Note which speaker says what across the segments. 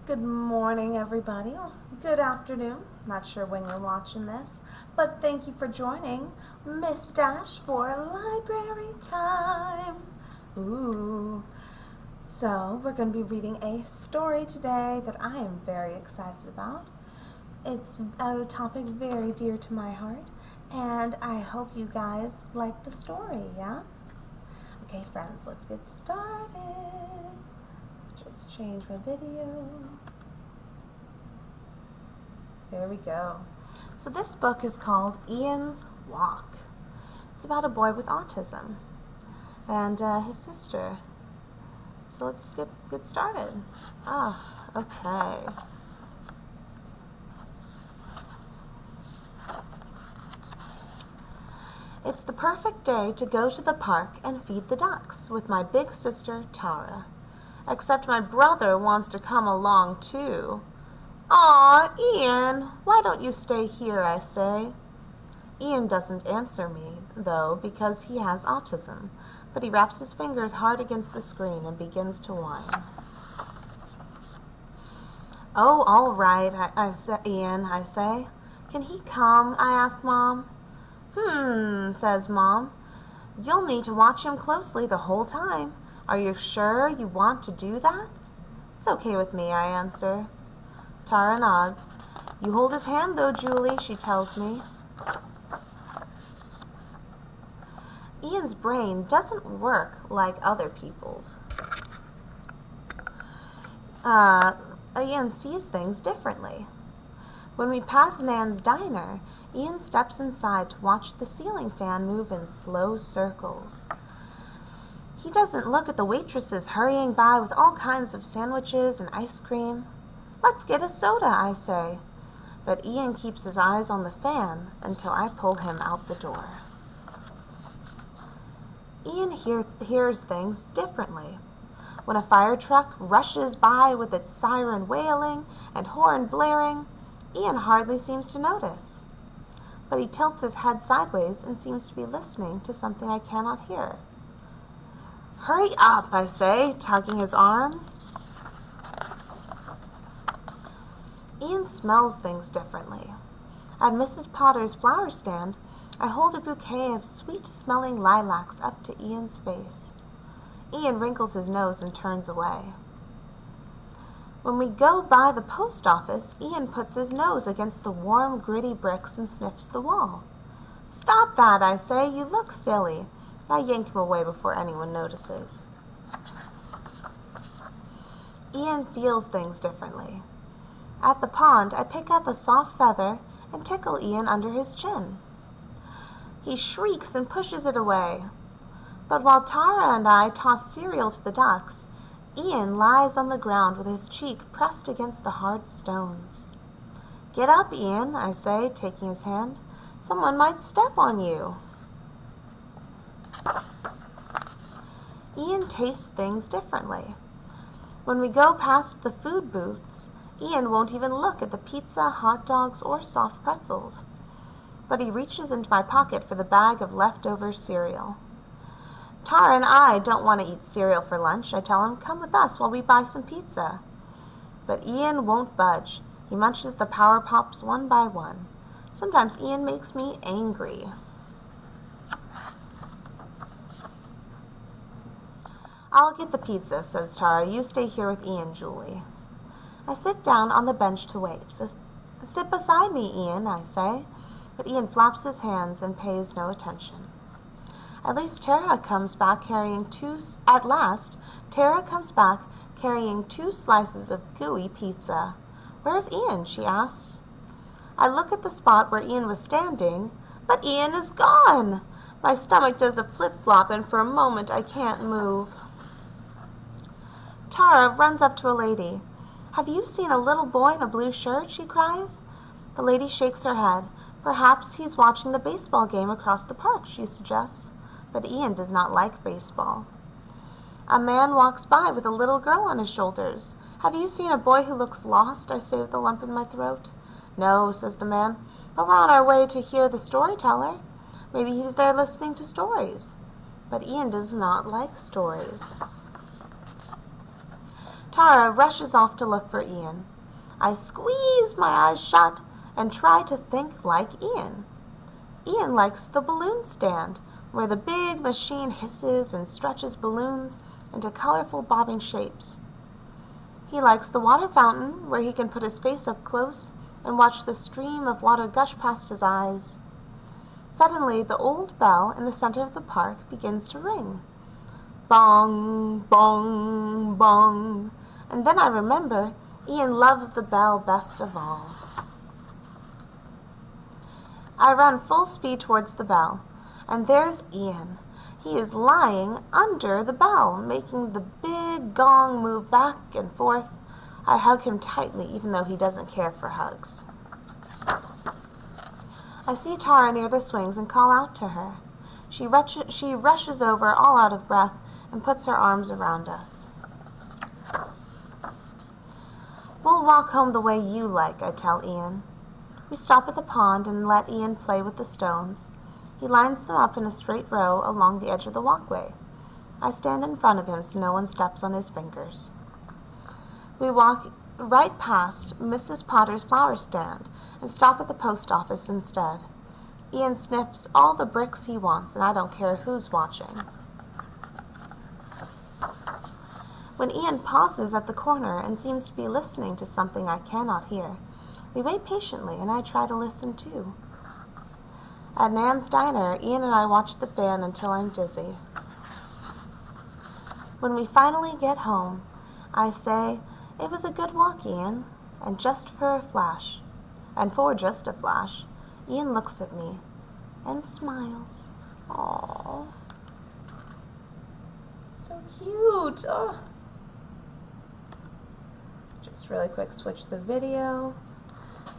Speaker 1: Good morning, everybody. Or good afternoon. Not sure when you're watching this, but thank you for joining Miss Dash for library time. Ooh. So, we're going to be reading a story today that I am very excited about. It's a topic very dear to my heart, and I hope you guys like the story, yeah? Okay, friends, let's get started. Just change my video. There we go. So this book is called Ian's Walk. It's about a boy with autism and his sister. So let's get started. Okay. It's the perfect day to go to the park and feed the ducks with my big sister, Tara. Except my brother wants to come along too. Aw, Ian, why don't you stay here, I say. Ian doesn't answer me, though, because he has autism, but he wraps his fingers hard against the screen and begins to whine. Oh, all right, Ian, I say. Can he come? I ask Mom. Says Mom. You'll need to watch him closely the whole time. Are you sure you want to do that? It's okay with me, I answer. Tara nods. You hold his hand, though, Julie, she tells me. Ian's brain doesn't work like other people's. Ian sees things differently. When we pass Nan's diner, Ian steps inside to watch the ceiling fan move in slow circles. He doesn't look at the waitresses hurrying by with all kinds of sandwiches and ice cream. Let's get a soda, I say. But Ian keeps his eyes on the fan until I pull him out the door. Ian hears things differently. When a fire truck rushes by with its siren wailing and horn blaring, Ian hardly seems to notice. But he tilts his head sideways and seems to be listening to something I cannot hear. Hurry up, I say, tugging his arm. Ian smells things differently. At Mrs. Potter's flower stand, I hold a bouquet of sweet-smelling lilacs up to Ian's face. Ian wrinkles his nose and turns away. When we go by the post office, Ian puts his nose against the warm, gritty bricks and sniffs the wall. Stop that, I say. You look silly. I yank him away before anyone notices. Ian feels things differently. At the pond, I pick up a soft feather and tickle Ian under his chin. He shrieks and pushes it away. But while Tara and I toss cereal to the ducks, Ian lies on the ground with his cheek pressed against the hard stones. Get up, Ian, I say, taking his hand. Someone might step on you. Ian tastes things differently. When we go past the food booths, Ian won't even look at the pizza, hot dogs, or soft pretzels. But he reaches into my pocket for the bag of leftover cereal. Tara and I don't want to eat cereal for lunch. I tell him, come with us while we buy some pizza. But Ian won't budge. He munches the Power Pops one by one. Sometimes Ian makes me angry. I'll get the pizza, says Tara. You stay here with Ian, Julie. I sit down on the bench to wait. Sit beside me, Ian, I say. But Ian flaps his hands and pays no attention. At last, Tara comes back carrying two slices of gooey pizza. Where's Ian? She asks. I look at the spot where Ian was standing, but Ian is gone. My stomach does a flip-flop, and for a moment I can't move. Tara runs up to a lady. Have you seen a little boy in a blue shirt? She cries. The lady shakes her head. Perhaps he's watching the baseball game across the park, she suggests. But Ian does not like baseball. A man walks by with a little girl on his shoulders. Have you seen a boy who looks lost? I say with a lump in my throat. No, says the man, but we're on our way to hear the storyteller. Maybe he's there listening to stories. But Ian does not like stories. Tara rushes off to look for Ian. I squeeze my eyes shut and try to think like Ian. Ian likes the balloon stand, where the big machine hisses and stretches balloons into colorful bobbing shapes. He likes the water fountain, where he can put his face up close and watch the stream of water gush past his eyes. Suddenly, the old bell in the center of the park begins to ring. Bong, bong, bong. And then I remember Ian loves the bell best of all. I run full speed towards the bell, and there's Ian. He is lying under the bell, making the big gong move back and forth. I hug him tightly, even though he doesn't care for hugs. I see Tara near the swings and call out to her. She rushes over, all out of breath, and puts her arms around us. We'll walk home the way you like, I tell Ian. We stop at the pond and let Ian play with the stones. He lines them up in a straight row along the edge of the walkway. I stand in front of him so no one steps on his fingers. We walk right past Mrs. Potter's flower stand and stop at the post office instead. Ian sniffs all the bricks he wants, and I don't care who's watching. When Ian pauses at the corner and seems to be listening to something I cannot hear, we wait patiently, and I try to listen too. At Nan's Diner, Ian and I watch the fan until I'm dizzy. When we finally get home, I say, "It was a good walk, Ian," and just for just a flash, Ian looks at me and smiles. Aww. So cute. Oh. Just really quick, switch the video.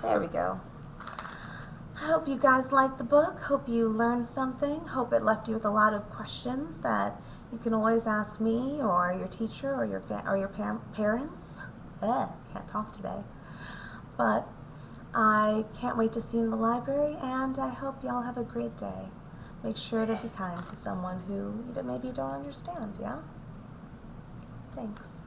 Speaker 1: There we go. I hope you guys liked the book. Hope you learned something. Hope it left you with a lot of questions that you can always ask me or your teacher or your parents. Can't talk today. But I can't wait to see you in the library, and I hope y'all have a great day. Make sure to be kind to someone who maybe you don't understand, yeah? Thanks.